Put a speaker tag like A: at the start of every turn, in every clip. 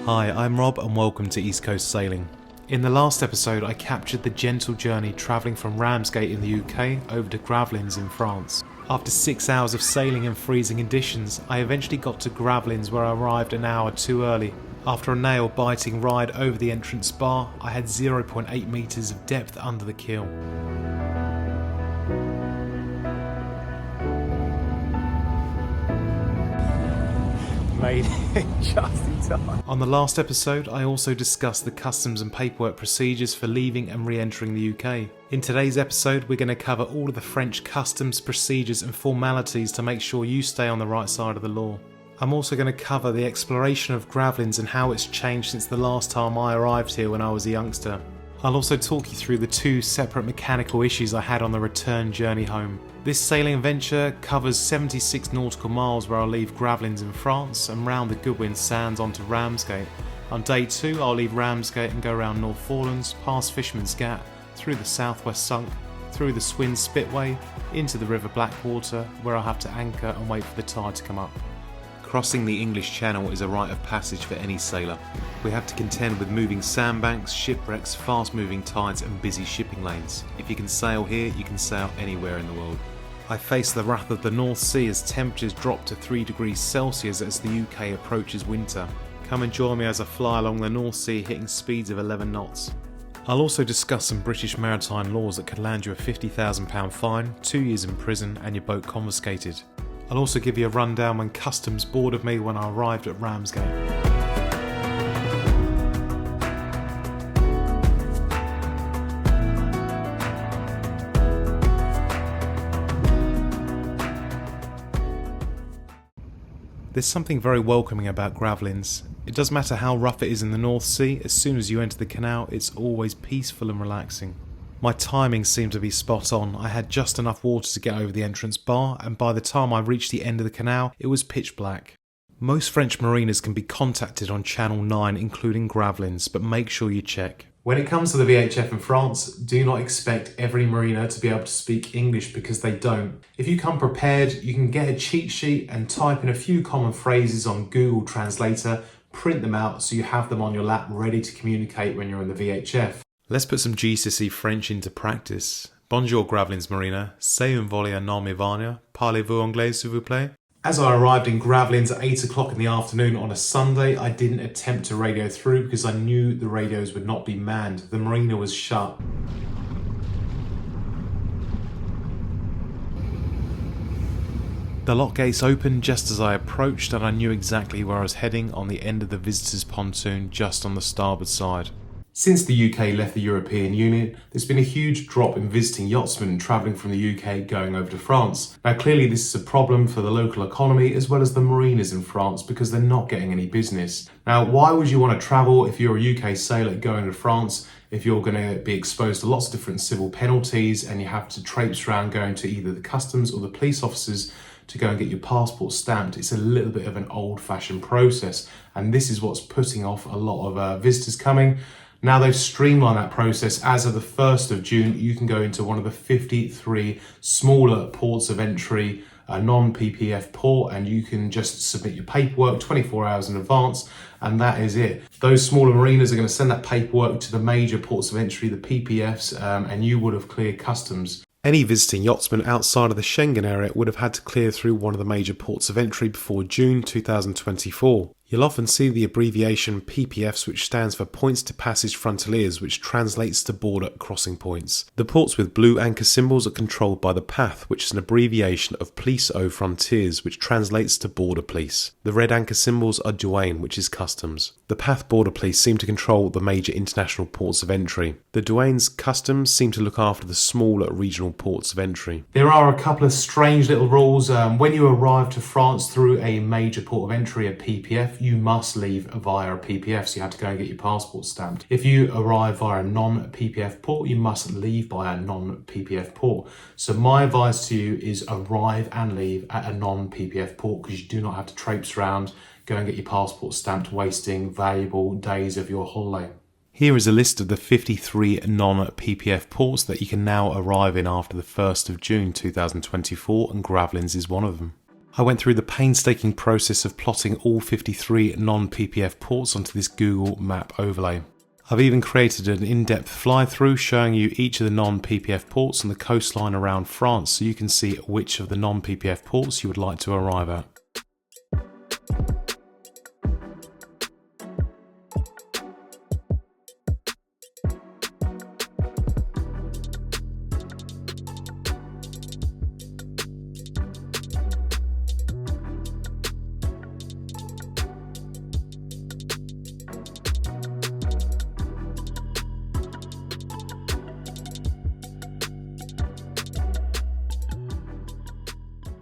A: Hi, I'm Rob and welcome to East Coast Sailing. In the last episode I captured the gentle journey travelling from Ramsgate in the UK over to Gravelines in France. After 6 hours of sailing in freezing conditions, I eventually got to Gravelines where I arrived an hour too early. After a nail-biting ride over the entrance bar, I had 0.8 metres of depth under the keel. Made it just in time. On the last episode, I also discussed the customs and paperwork procedures for leaving and re-entering the UK. In today's episode, we're going to cover all of the French customs, procedures and formalities to make sure you stay on the right side of the law. I'm also going to cover the exploration of Gravelines and how it's changed since the last time I arrived here when I was a youngster. I'll also talk you through the 2 separate mechanical issues I had on the return journey home. This sailing venture covers 76 nautical miles where I'll leave Gravelines in France and round the Goodwin Sands onto Ramsgate. On day 2 I'll leave Ramsgate and go around North Forelands, past Fisherman's Gap, through the Southwest Sunk, through the Swin Spitway, into the River Blackwater where I'll have to anchor and wait for the tide to come up. Crossing the English Channel is a rite of passage for any sailor. We have to contend with moving sandbanks, shipwrecks, fast-moving tides and busy shipping lanes. If you can sail here, you can sail anywhere in the world. I face the wrath of the North Sea as temperatures drop to 3 degrees Celsius as the UK approaches winter. Come and join me as I fly along the North Sea hitting speeds of 11 knots. I'll also discuss some British maritime laws that could land you a £50,000 fine, 2 years in prison and your boat confiscated. I'll also give you a rundown when customs boarded me when I arrived at Ramsgate. There's something very welcoming about Gravelines. It doesn't matter how rough it is in the North Sea, as soon as you enter the canal it's always peaceful and relaxing. My timing seemed to be spot on. I had just enough water to get over the entrance bar, and by the time I reached the end of the canal, it was pitch black. Most French mariners can be contacted on Channel 9, including Gravelines, but make sure you check. When it comes to the VHF in France, do not expect every mariner to be able to speak English because they don't. If you come prepared, you can get a cheat sheet and type in a few common phrases on Google Translator, print them out so you have them on your lap ready to communicate when you're in the VHF. Let's put some GCSE French into practice. Bonjour Gravelines mariner, c'est un voilier non Ivania, parlez-vous anglais s'il vous plaît? As I arrived in Gravelines at 8 o'clock in the afternoon on a Sunday, I didn't attempt to radio through because I knew the radios would not be manned. The marina was shut. The lock gates opened just as I approached and I knew exactly where I was heading on the end of the visitors' pontoon just on the starboard side. Since the UK left the European Union, there's been a huge drop in visiting yachtsmen travelling from the UK going over to France. Now clearly this is a problem for the local economy as well as the mariners in France because they're not getting any business. Now why would you want to travel if you're a UK sailor going to France if you're going to be exposed to lots of different civil penalties and you have to traipse around going to either the customs or the police officers to go and get your passport stamped? It's a little bit of an old-fashioned process and this is what's putting off a lot of visitors coming. Now they've streamlined that process. As of the 1st of June, you can go into one of the 53 smaller ports of entry, a non-PPF port, and you can just submit your paperwork 24 hours in advance, and that is it. Those smaller marinas are going to send that paperwork to the major ports of entry, the PPFs, and you would have cleared customs. Any visiting yachtsman outside of the Schengen area would have had to clear through one of the major ports of entry before June 2024. You'll often see the abbreviation PPFs, which stands for Points to Passage Frontaliers, which translates to border crossing points. The ports with blue anchor symbols are controlled by the PATH, which is an abbreviation of Police aux Frontières, which translates to Border Police. The red anchor symbols are Douane, which is Customs. The PATH Border Police seem to control the major international ports of entry. The Douane's Customs seem to look after the smaller regional ports of entry. There are a couple of strange little rules. When you arrive to France through a major port of entry, a PPF, you must leave via a PPF, so you have to go and get your passport stamped. If you arrive via a non-PPF port, you must leave by a non-PPF port. So my advice to you is arrive and leave at a non-PPF port because you do not have to traipse around, go and get your passport stamped, wasting valuable days of your holiday. Here is a list of the 53 non-PPF ports that you can now arrive in after the 1st of June 2024, and Gravelines is one of them. I went through the painstaking process of plotting all 53 non-PPF ports onto this Google Map overlay. I've even created an in-depth fly-through showing you each of the non-PPF ports on the coastline around France so you can see which of the non-PPF ports you would like to arrive at.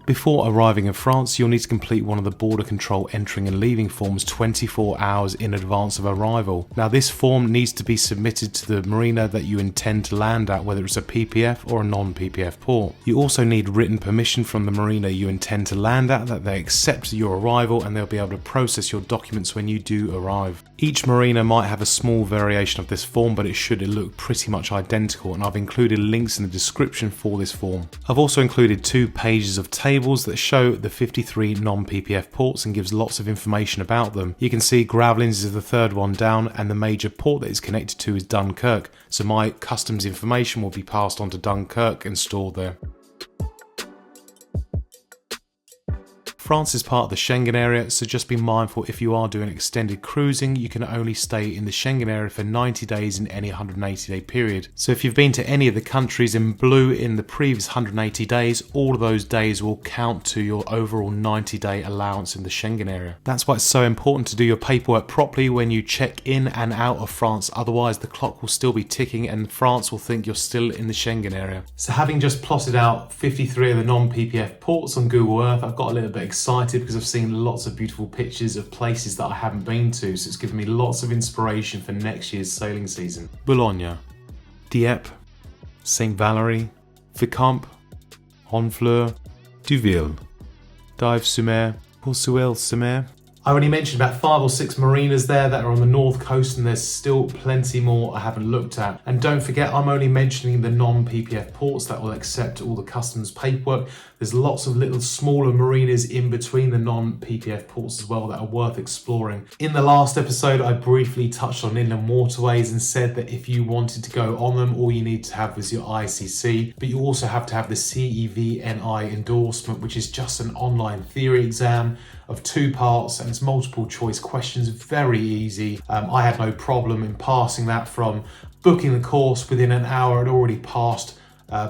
A: Before arriving in France, you'll need to complete one of the border control entering and leaving forms 24 hours in advance of arrival. Now this form needs to be submitted to the marina that you intend to land at, whether it's a PPF or a non-PPF port. You also need written permission from the marina you intend to land at that they accept your arrival, and they'll be able to process your documents when you do arrive. Each marina might have a small variation of this form, but it should look pretty much identical, and I've included links in the description for this form. I've also included 2 pages of tables that show the 53 non-PPF ports and gives lots of information about them. You can see Gravelines is the 3rd one down, and the major port that it's connected to is Dunkirk, so my customs information will be passed on to Dunkirk and stored there. France is part of the Schengen area, so just be mindful if you are doing extended cruising, you can only stay in the Schengen area for 90 days in any 180-day period. So if you've been to any of the countries in blue in the previous 180 days, all of those days will count to your overall 90-day allowance in the Schengen area. That's why it's so important to do your paperwork properly when you check in and out of France, otherwise the clock will still be ticking and France will think you're still in the Schengen area. So having just plotted out 53 of the non-PPF ports on Google Earth, I've got a little bit excited because I've seen lots of beautiful pictures of places that I haven't been to, so it's given me lots of inspiration for next year's sailing season. Boulogne, Dieppe, Saint Valery, Fécamp, Honfleur, Deauville, Dives-sur-Mer, Courseulles-sur-Mer. I already mentioned about 5 or 6 marinas there that are on the north coast, and there's still plenty more I haven't looked at. And don't forget, I'm only mentioning the non-PPF ports that will accept all the customs paperwork. There's lots of little smaller marinas in between the non-PPF ports as well that are worth exploring. In the last episode, I briefly touched on inland waterways and said that if you wanted to go on them, all you need to have was your ICC, but you also have to have the CEVNI endorsement, which is just an online theory exam of 2 parts, and it's multiple choice questions, very easy. I had no problem in passing that. From booking the course within an hour, I'd already passed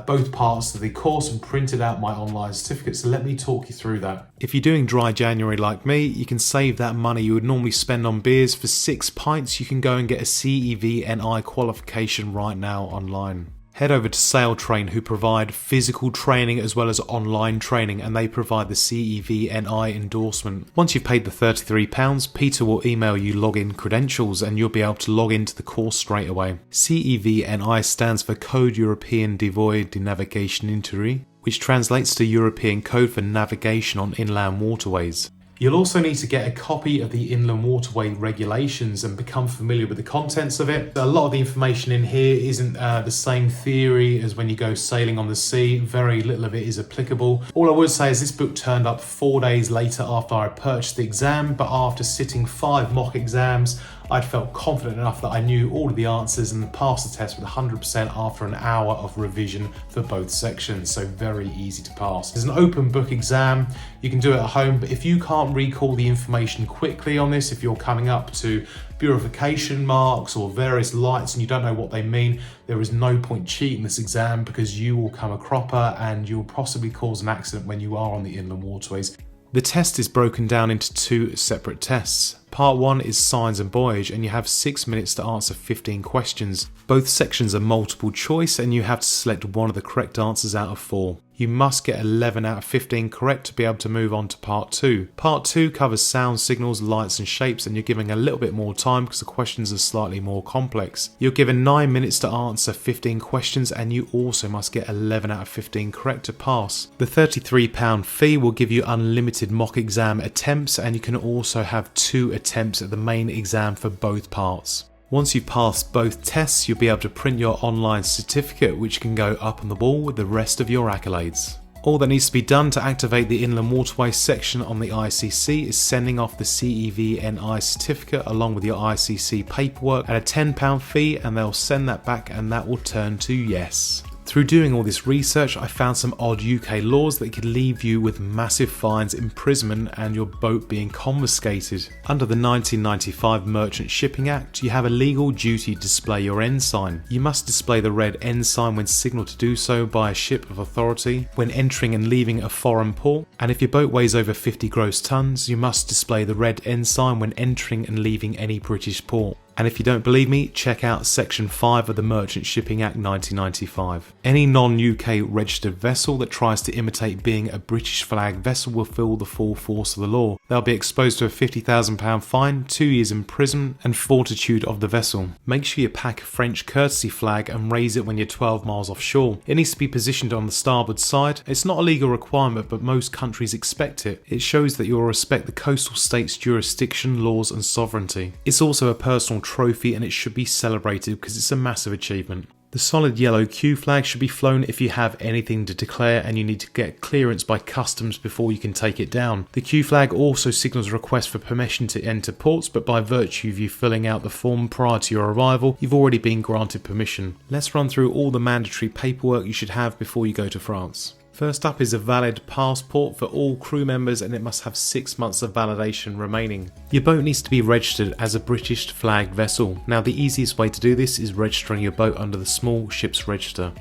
A: both parts of the course and printed out my online certificate. So let me talk you through that. If you're doing dry January like me, you can save that money you would normally spend on beers. For 6 pints, you can go and get a CEVNI qualification right now online. Head over to SailTrain, who provide physical training as well as online training, and they provide the CEVNI endorsement. Once you've paid the £33, Peter will email you login credentials and you'll be able to log into the course straight away. CEVNI stands for Code Européen des Voies de Navigation Intérieure, which translates to European Code for Navigation on Inland Waterways. You'll also need to get a copy of the Inland Waterway Regulations and become familiar with the contents of it. A lot of the information in here isn't the same theory as when you go sailing on the sea. Very little of it is applicable. All I would say is this book turned up 4 days later after I purchased the exam, but after sitting 5 mock exams, I'd felt confident enough that I knew all of the answers and passed the test with 100% after an hour of revision for both sections, so very easy to pass. There's an open book exam, you can do it at home, but if you can't recall the information quickly on this, if you're coming up to purification marks or various lights and you don't know what they mean, there is no point cheating this exam because you will come a cropper and you'll possibly cause an accident when you are on the inland waterways. The test is broken down into 2 separate tests. Part 1 is Signs and Buoyage, and you have 6 minutes to answer 15 questions. Both sections are multiple choice and you have to select one of the correct answers out of 4. You must get 11 out of 15 correct to be able to move on to Part 2. Part 2 covers sound signals, lights and shapes, and you're given a little bit more time because the questions are slightly more complex. You're given 9 minutes to answer 15 questions and you also must get 11 out of 15 correct to pass. The £33 fee will give you unlimited mock exam attempts, and you can also have 2 attempts at the main exam for both parts. Once you pass both tests, you'll be able to print your online certificate, which can go up on the wall with the rest of your accolades. All that needs to be done to activate the inland waterway section on the ICC is sending off the CEVNI certificate along with your ICC paperwork at a £10 fee, and they'll send that back and that will turn to yes. Through doing all this research, I found some odd UK laws that could leave you with massive fines, imprisonment and your boat being confiscated. Under the 1995 Merchant Shipping Act, you have a legal duty to display your ensign. You must display the red ensign when signalled to do so by a ship of authority, when entering and leaving a foreign port, and if your boat weighs over 50 gross tonnes, you must display the red ensign when entering and leaving any British port. And if you don't believe me, check out Section 5 of the Merchant Shipping Act 1995. Any non-UK registered vessel that tries to imitate being a British flag vessel will feel the full force of the law. They'll be exposed to a £50,000 fine, 2 years imprisonment and fortitude of the vessel. Make sure you pack a French courtesy flag and raise it when you're 12 miles offshore. It needs to be positioned on the starboard side. It's not a legal requirement, but most countries expect it. It shows that you will respect the coastal state's jurisdiction, laws and sovereignty. It's also a personal trophy and it should be celebrated because it's a massive achievement. The solid yellow Q flag should be flown if you have anything to declare and you need to get clearance by customs before you can take it down. The Q flag also signals a request for permission to enter ports, but by virtue of you filling out the form prior to your arrival, you've already been granted permission. Let's run through all the mandatory paperwork you should have before you go to France. First up is a valid passport for all crew members, and it must have 6 months of validation remaining. Your boat needs to be registered as a British flagged vessel. Now the easiest way to do this is registering your boat under the Small Ships Register.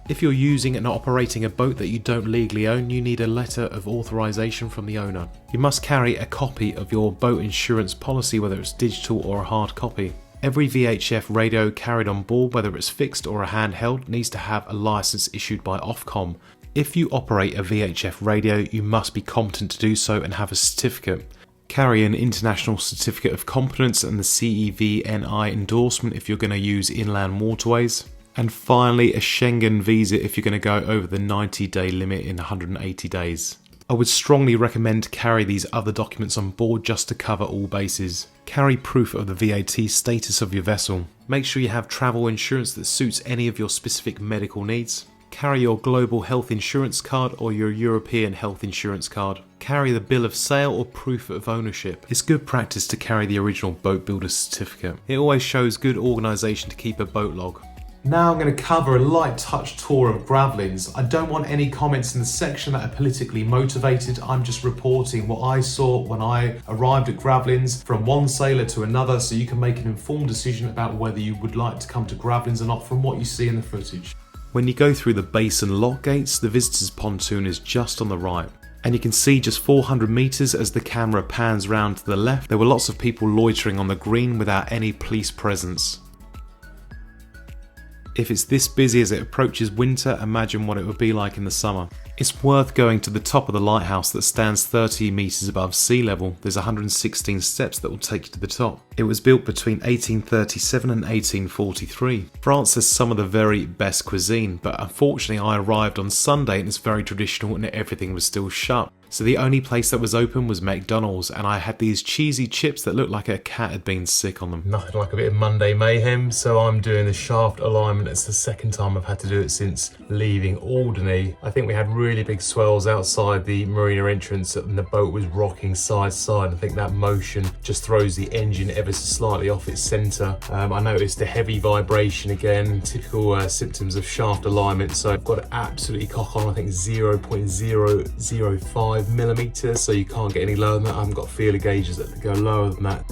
A: If you're using and operating a boat that you don't legally own, you need a letter of authorization from the owner. You must carry a copy of your boat insurance policy, whether it's digital or a hard copy. Every VHF radio carried on board, whether it's fixed or a handheld, needs to have a license issued by Ofcom. If you operate a VHF radio, you must be competent to do so and have a certificate. Carry an international certificate of competence and the CEVNI endorsement if you're going to use inland waterways. And finally, a Schengen visa if you're going to go over the 90-day limit in 180 days. I would strongly recommend to carry these other documents on board just to cover all bases. Carry proof of the VAT status of your vessel. Make sure you have travel insurance that suits any of your specific medical needs. Carry your global health insurance card or your European health insurance card. Carry the bill of sale or proof of ownership. It's good practice to carry the original boat builder certificate. It always shows good organisation to keep a boat log. Now I'm going to cover a light touch tour of Gravelines. I don't want any comments in the section that are politically motivated. I'm just reporting what I saw when I arrived at Gravelines from one sailor to another, so you can make an informed decision about whether you would like to come to Gravelines or not from what you see in the footage. When you go through the basin lock gates, the visitors pontoon is just on the right. And you can see just 400 metres as the camera pans round to the left, there were lots of people loitering on the green without any police presence. If it's this busy as it approaches winter, imagine what it would be like in the summer. It's worth going to the top of the lighthouse that stands 30 metres above sea level. There's 116 steps that will take you to the top. It was built between 1837 and 1843. France has some of the very best cuisine, but unfortunately I arrived on Sunday and it's very traditional and everything was still shut. So the only place that was open was McDonald's, and I had these cheesy chips that looked like a cat had been sick on them. Nothing like a bit of Monday mayhem, so I'm doing the shaft alignment. It's the second time I've had to do it since leaving Alderney. I think we had really big swells outside the marina entrance and the boat was rocking side to side. I think that motion just throws the engine ever so slightly off its centre. I noticed a heavy vibration again, typical symptoms of shaft alignment, so I've got to absolutely cock on, I think 0.005 millimeters, so you can't get any lower than that. I haven't got feeler gauges that go lower than that.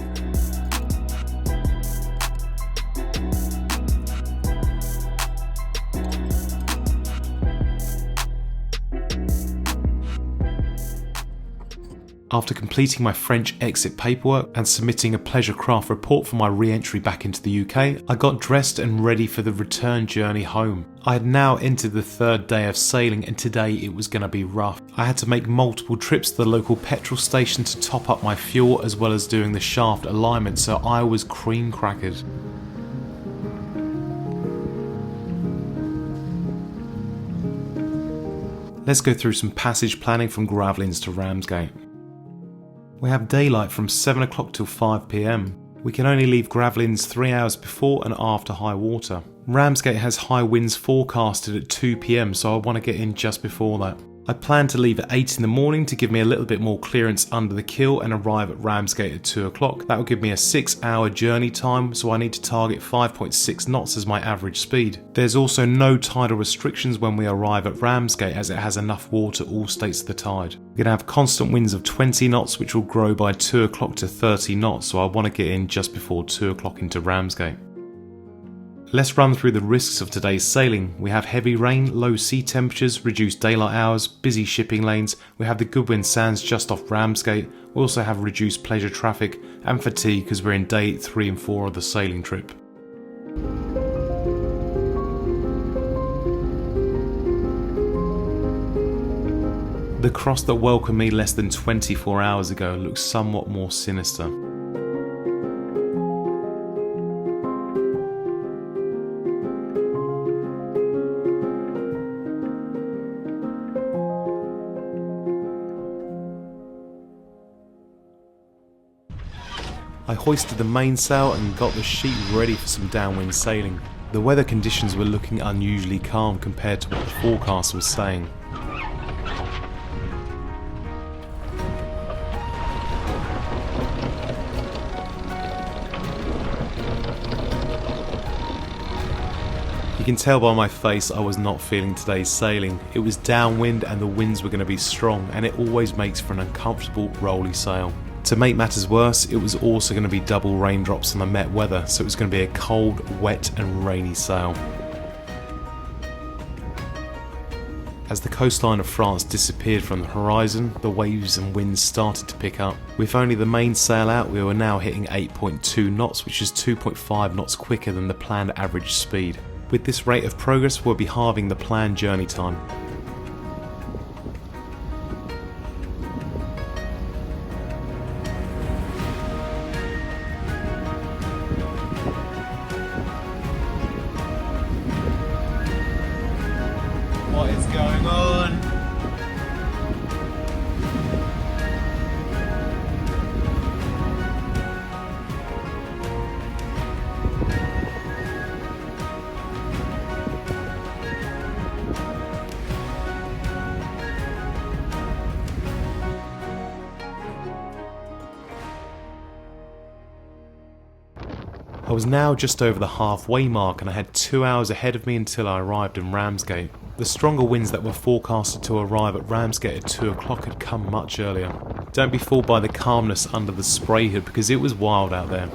A: After completing my French exit paperwork and submitting a pleasure craft report for my re-entry back into the UK, I got dressed and ready for the return journey home. I had now entered the third day of sailing and today it was going to be rough. I had to make multiple trips to the local petrol station to top up my fuel as well as doing the shaft alignment, so I was cream crackered. Let's go through some passage planning from Gravelines to Ramsgate. We have daylight from 7 o'clock till 5 PM. We can only leave Gravelines 3 hours before and after high water. Ramsgate has high winds forecasted at 2 PM, so I want to get in just before that. I plan to leave at 8 in the morning to give me a little bit more clearance under the keel and arrive at Ramsgate at 2 o'clock. That will give me a 6-hour journey time, so I need to target 5.6 knots as my average speed. There's also no tidal restrictions when we arrive at Ramsgate, as it has enough water all states of the tide. We're going to have constant winds of 20 knots, which will grow by 2 o'clock to 30 knots, so I want to get in just before 2 o'clock into Ramsgate. Let's run through the risks of today's sailing. We have heavy rain, low sea temperatures, reduced daylight hours, busy shipping lanes. We have the Goodwin Sands just off Ramsgate. We also have reduced pleasure traffic and fatigue because we're in day 3 and 4 of the sailing trip. The cross that welcomed me less than 24 hours ago looks somewhat more sinister. I hoisted the mainsail and got the sheet ready for some downwind sailing. The weather conditions were looking unusually calm compared to what the forecast was saying. You can tell by my face I was not feeling today's sailing. It was downwind and the winds were going to be strong, and it always makes for an uncomfortable rolly sail. To make matters worse, it was also going to be double raindrops on the Met weather, so it was going to be a cold, wet and rainy sail. As the coastline of France disappeared from the horizon, the waves and winds started to pick up. With only the mainsail out, we were now hitting 8.2 knots, which is 2.5 knots quicker than the planned average speed. With this rate of progress, we'll be halving the planned journey time. What is going on? I was now just over the halfway mark and I had 2 hours ahead of me until I arrived in Ramsgate. The stronger winds that were forecasted to arrive at Ramsgate at 2 o'clock had come much earlier. Don't be fooled by the calmness under the spray hood because it was wild out there.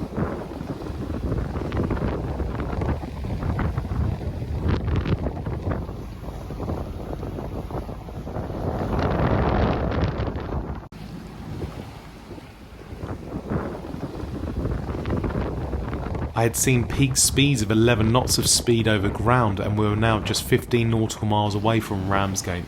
A: I had seen peak speeds of 11 knots of speed over ground and we were now just 15 nautical miles away from Ramsgate.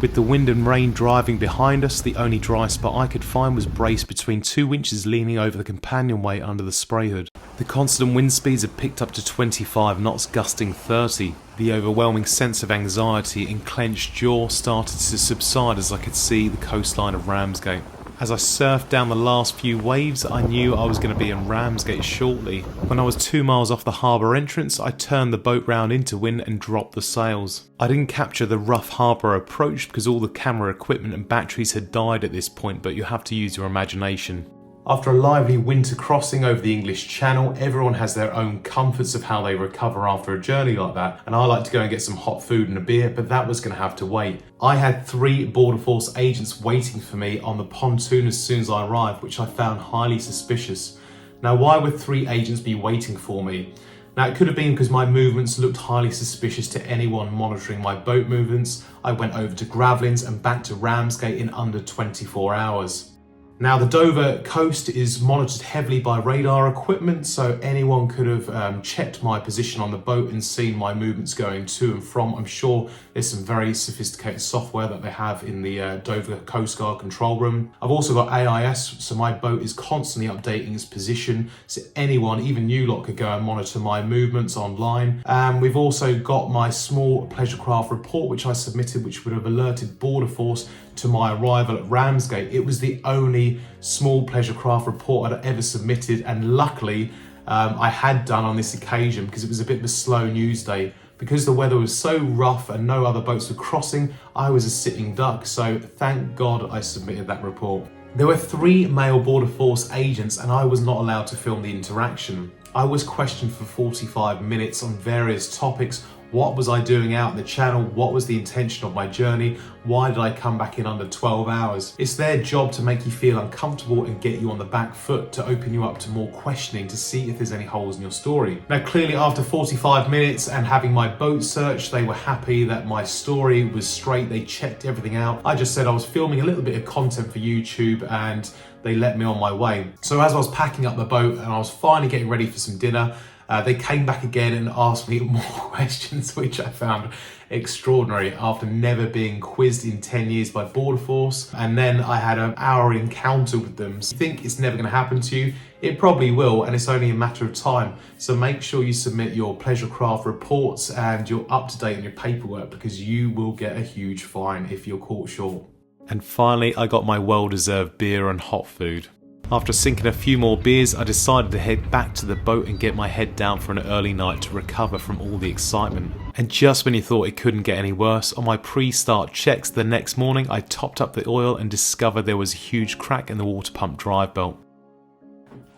A: With the wind and rain driving behind us, the only dry spot I could find was braced between 2 winches leaning over the companionway under the spray hood. The constant wind speeds had picked up to 25 knots, gusting 30. The overwhelming sense of anxiety and clenched jaw started to subside as I could see the coastline of Ramsgate. As I surfed down the last few waves, I knew I was going to be in Ramsgate shortly. When I was 2 miles off the harbour entrance, I turned the boat round into wind and dropped the sails. I didn't capture the rough harbour approach because all the camera equipment and batteries had died at this point, but you have to use your imagination. After a lively winter crossing over the English Channel, everyone has their own comforts of how they recover after a journey like that, and I like to go and get some hot food and a beer, but that was going to have to wait. I had 3 Border Force agents waiting for me on the pontoon as soon as I arrived, which I found highly suspicious. Now, why would 3 agents be waiting for me? Now, it could have been because my movements looked highly suspicious to anyone monitoring my boat movements. I went over to Gravelines and back to Ramsgate in under 24 hours. Now, the Dover coast is monitored heavily by radar equipment, so anyone could have checked my position on the boat and seen my movements going to and from. I'm sure there's some very sophisticated software that they have in the Dover Coast Guard control room. I've also got AIS, so my boat is constantly updating its position, so anyone, even you lot, could go and monitor my movements online. We've also got my small pleasure craft report, which I submitted, which would have alerted Border Force to my arrival at Ramsgate. It was the only small pleasure craft report I'd ever submitted, and luckily I had done on this occasion because it was a bit of a slow news day. Because the weather was so rough and no other boats were crossing, I was a sitting duck, so thank God I submitted that report. There were 3 male Border Force agents and I was not allowed to film the interaction. I was questioned for 45 minutes on various topics. What was I doing out in the channel? What was the intention of my journey? Why did I come back in under 12 hours? It's their job to make you feel uncomfortable and get you on the back foot, to open you up to more questioning, to see if there's any holes in your story. Now, clearly after 45 minutes and having my boat searched, they were happy that my story was straight. They checked everything out. I just said I was filming a little bit of content for YouTube and they let me on my way. So as I was packing up the boat and I was finally getting ready for some dinner, they came back again and asked me more questions, which I found extraordinary after never being quizzed in 10 years by Border Force. And then I had an hour encounter with them. So you think it's never going to happen to you? It probably will, and it's only a matter of time. So make sure you submit your pleasure craft reports and you're up to date on your paperwork, because you will get a huge fine if you're caught short. And finally, I got my well-deserved beer and hot food. After sinking a few more beers, I decided to head back to the boat and get my head down for an early night to recover from all the excitement. And just when you thought it couldn't get any worse, on my pre-start checks the next morning, I topped up the oil and discovered there was a huge crack in the water pump drive belt.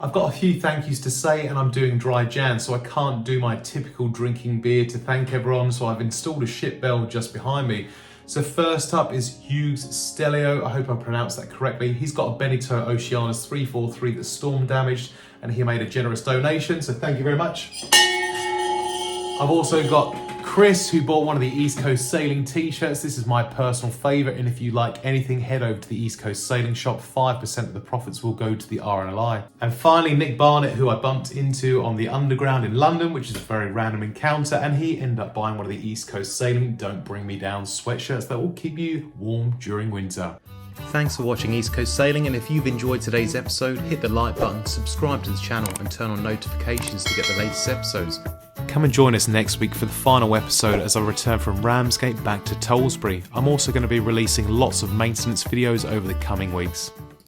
A: I've got a few thank yous to say, and I'm doing dry Jan, so I can't do my typical drinking beer to thank everyone, so I've installed a ship bell just behind me. So first up is Hughes Stelio, I hope I pronounced that correctly. He's got a Benito Oceanus 343 that's storm damaged, and he made a generous donation, so thank you very much. I've also got Chris, who bought one of the East Coast Sailing t-shirts. This is my personal favourite, and if you like anything, head over to the East Coast Sailing shop. 5% of the profits will go to the RNLI. And finally, Nick Barnett, who I bumped into on the Underground in London, which is a very random encounter, and he ended up buying one of the East Coast Sailing Don't Bring Me Down sweatshirts that will keep you warm during winter. Thanks for watching East Coast Sailing, and if you've enjoyed today's episode, hit the like button, subscribe to the channel and turn on notifications to get the latest episodes. Come and join us next week for the final episode as I return from Ramsgate back to Tollesbury. I'm also going to be releasing lots of maintenance videos over the coming weeks.